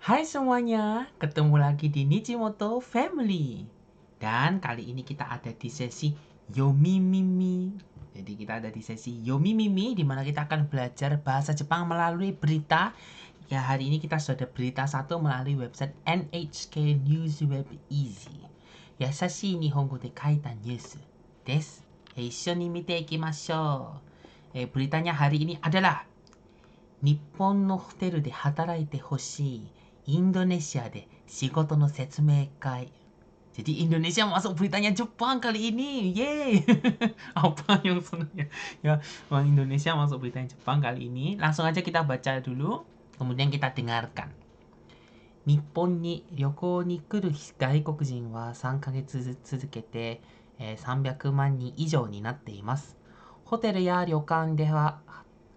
Hai semuanya, ketemu lagi di Nijimoto Family. Dan kali ini kita ada di sesi Yomi Mimi. Jadi kita ada di sesi Yomi Mimi di mana kita akan belajar bahasa Jepang melalui berita. Ya, hari ini kita sudah ada berita satu melalui website NHK News Web Easy. Yasashi Nihongo de kaita news desu. 一緒に見ていきましょう. Beritanya hari ini adalah 日本のホテルで働いてほしいインドネシアで仕事の説明会. Jadi Indonesia masuk beritanya Jepang kali ini. Yeay. Apa yang senangnya? Ya, Indonesia masuk beritanya Jepang kali ini. Langsung aja kita baca dulu, kemudian kita dengarkan. 日本に旅行に来る外国人は3ヶ月続けて300万人以上になっています。ホテルや旅館では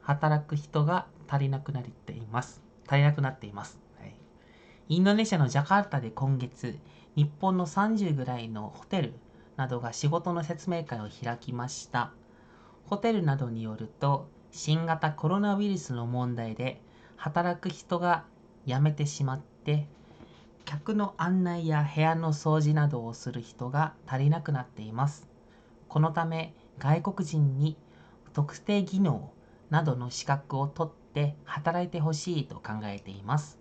働く人が足りなくなっています。はい、インドネシアのジャカルタで今月、日本の30ぐらいのホテルなどが仕事の説明会を開きました。ホテルなどによると、新型コロナウイルスの問題で働く人が辞めてしまって、客の案内や部屋の掃除などをする人が足りなくなっています。このため、外国人に特定技能などの資格を取って働いてほしいと考えています。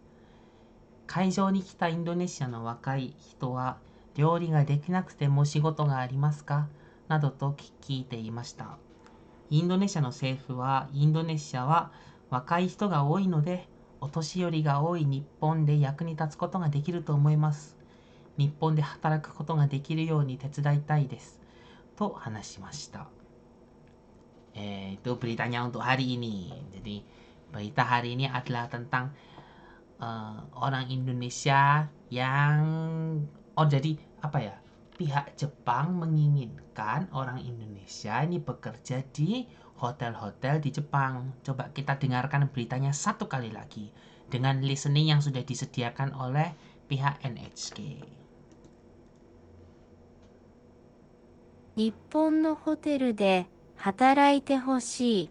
会場に来たインドネシアの若い人は、料理ができなくても仕事がありますかなどと聞いていました。インドネシアの政府は、インドネシアは若い人が多いので、お年寄りが多い日本で役に立つことができると思います。日本で働くことができるように手伝いたいです。と話しました。Itu beritanya untuk hari ini. Jadi berita hari ini adalah tentang orang Indonesia yang jadi apa ya? Pihak Jepang menginginkan orang Indonesia ini bekerja di hotel-hotel di Jepang. Coba kita dengarkan beritanya satu kali lagi dengan listening yang sudah disediakan oleh pihak NHK. 日本のホテルで働いてほしい。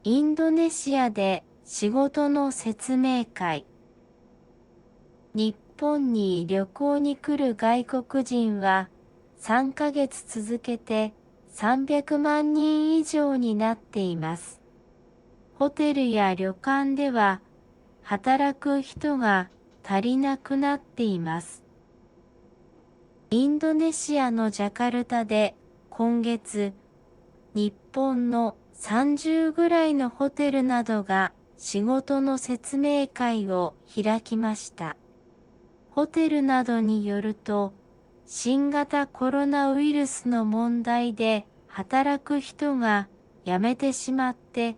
インドネシアで仕事の説明会。日本に旅行に来る外国人は3ヶ月続けて300万人以上になっています。ホテルや旅館では働く人が足りなくなっています。インドネシアのジャカルタで今月、日本の30ぐらいのホテルなどが仕事の説明会を開きました。ホテルなどによると、新型コロナウイルスの問題で働く人が辞めてしまって、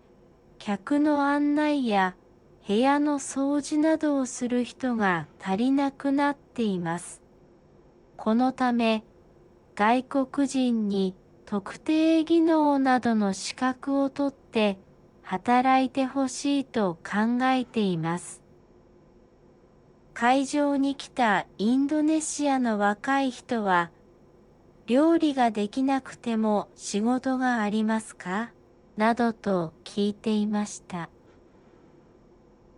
客の案内や部屋の掃除などをする人が足りなくなっています。このため、外国人に特定技能などの資格を取って働いてほしいと考えています。会場に来たインドネシアの若い人は、料理ができなくても仕事がありますかなどと聞いていました。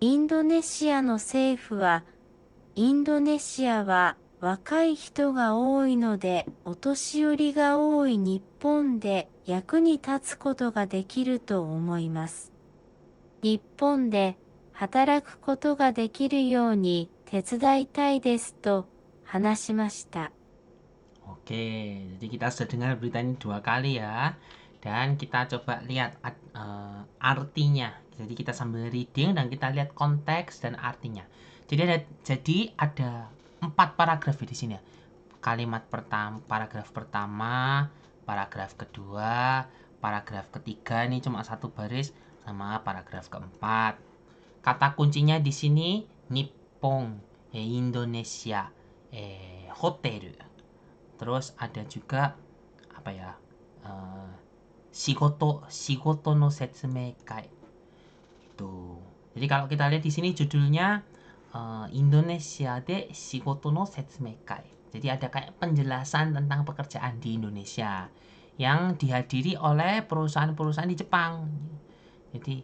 インドネシアの政府は、インドネシアは若い人が多いので、お年寄りが多い日本で役に立つことができると思います。日本で働くことができるように手伝いたいですと話しました。Oke, jadi kita sudah dengar berita ini 2 kali ya. Dan kita coba lihat artinya. Jadi kita sambil reading dan kita lihat konteks dan artinya. Jadi ada 4 paragraf di sini ya. Paragraf pertama, paragraf kedua, paragraf ketiga ini cuma 1 baris sama paragraf keempat. Kata kuncinya di sini Nippon, Indonesia, hotel. Terus ada juga apa ya? Shigoto no setsumekai. Itu. Jadi kalau kita lihat di sini judulnya Indonesia de Shigoto no setsumekai. Jadi ada kayak penjelasan tentang pekerjaan di Indonesia yang dihadiri oleh perusahaan-perusahaan di Jepang. Jadi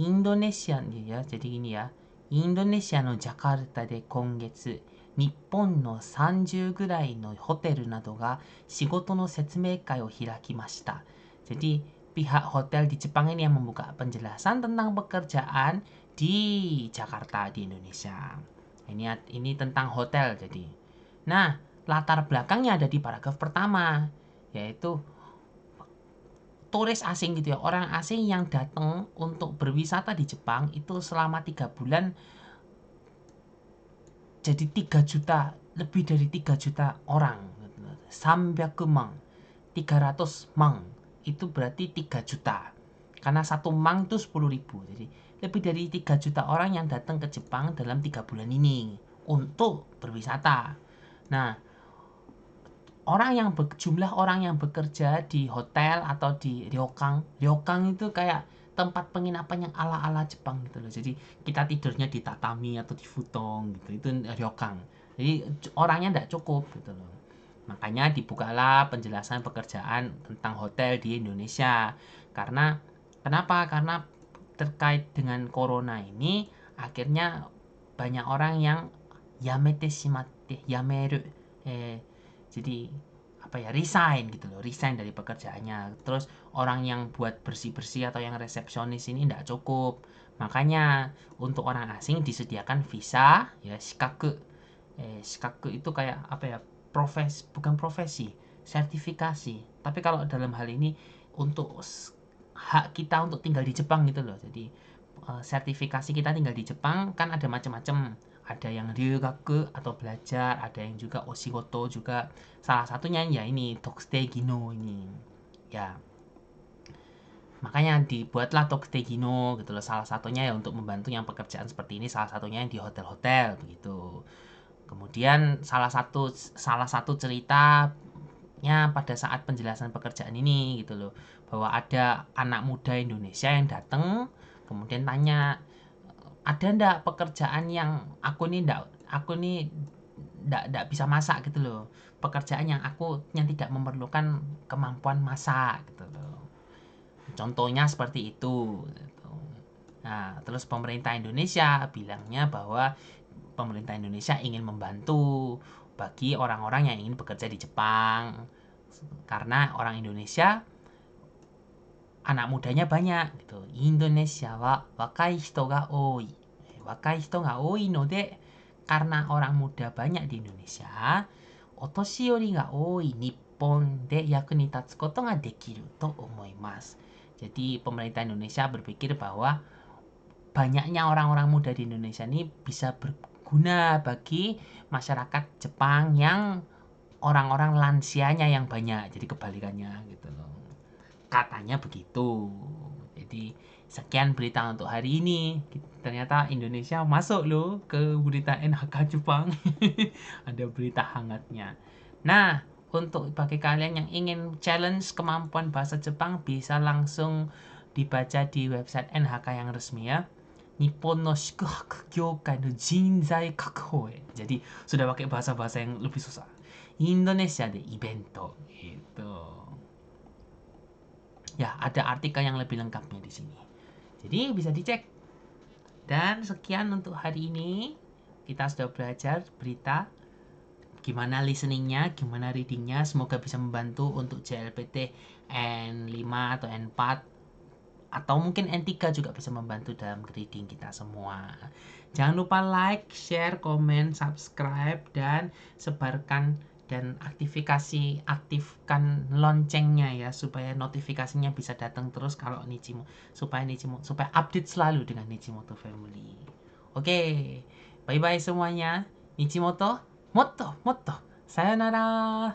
Indonesia ya. Jadi ini ya. インドネシアのジャカルタで今月、日本の30ぐらいのホテルなどが仕事の説明会を開きました。Jadi pihak hotel di Jepang ini yang membuka penjelasan tentang pekerjaan di Jakarta di Indonesia. Ini tentang hotel jadi. Nah, latar belakangnya ada di paragraf pertama, yaitu turis asing gitu ya, orang asing yang datang untuk berwisata di Jepang itu selama 3 bulan jadi 3 juta, lebih dari 3 juta orang. 300 mang, 300 mang, itu berarti 3 juta. Karena 1 mang itu 10.000, jadi lebih dari 3 juta orang yang datang ke Jepang dalam 3 bulan ini untuk berwisata. Nah, jumlah orang yang bekerja di hotel atau di ryokang itu kayak tempat penginapan yang ala-ala Jepang gitu loh. Jadi kita tidurnya di tatami atau di futong gitu. Itu ryokang. Jadi orangnya tidak cukup gitu loh. Makanya dibukalah penjelasan pekerjaan tentang hotel di Indonesia. Kenapa? Karena terkait dengan corona ini akhirnya banyak orang yang yamete shimatte, yameru. Jadi resign gitu loh, resign dari pekerjaannya. Terus orang yang buat bersih-bersih atau yang resepsionis ini tidak cukup. Makanya untuk orang asing disediakan visa ya shikaku. Shikaku itu kayak bukan profesi, sertifikasi. Tapi kalau dalam hal ini untuk hak kita untuk tinggal di Jepang gitu loh. Jadi sertifikasi kita tinggal di Jepang kan ada macam-macam. Ada yang ryugaku atau belajar, ada yang juga oshigoto juga. Salah satunya ya ini Toksude Gino ini. Ya. Makanya dibuatlah Toksude Gino gitu loh. Salah satunya ya untuk membantu yang pekerjaan seperti ini, salah satunya yang di hotel-hotel begitu. Kemudian salah satu ceritanya pada saat penjelasan pekerjaan ini gitu loh, bahwa ada anak muda Indonesia yang datang kemudian tanya, ada ndak pekerjaan yang aku nih ndak bisa masak gitu loh, pekerjaan yang tidak memerlukan kemampuan masak gitu loh, contohnya seperti itu gitu. Nah, terus pemerintah Indonesia bilangnya bahwa pemerintah Indonesia ingin membantu bagi orang-orang yang ingin bekerja di Jepang, karena orang Indonesia anak mudanya banyak gitu. Indonesia wa wakai hito ga oi. Wakai hito ga oi node, karena orang muda banyak di Indonesia, otoshiyori ga oi Nippon de yaku ni tatsu koto ga dekiru to omoimasu. Jadi pemerintah Indonesia berpikir bahwa banyaknya orang-orang muda di Indonesia ini bisa berguna bagi masyarakat Jepang yang orang-orang lansianya yang banyak. Jadi kebalikannya gitu loh. Katanya begitu. Jadi sekian berita untuk hari ini. Ternyata Indonesia masuk loh ke berita NHK Jepang. Ada berita hangatnya. Nah, untuk bagi kalian yang ingin challenge kemampuan bahasa Jepang, bisa langsung dibaca di website NHK yang resmi ya. Nippon no Shikuhaku Gyoukai no Jinzai Kakuho. Jadi sudah pakai bahasa-bahasa yang lebih susah. Indonesia de Ibento gitu. Ya, ada artikel yang lebih lengkapnya di sini. Jadi bisa dicek. Dan sekian untuk hari ini. Kita sudah belajar berita, gimana listeningnya, gimana readingnya. Semoga bisa membantu untuk JLPT N5 atau N4, atau mungkin N3 juga bisa membantu dalam reading kita semua. Jangan lupa like, share, komen, subscribe, dan sebarkan dan aktifkan loncengnya ya, supaya notifikasinya bisa datang terus kalau supaya update selalu dengan Nichimoto Family. Oke, bye bye semuanya. Nichimoto motto motto sayonara.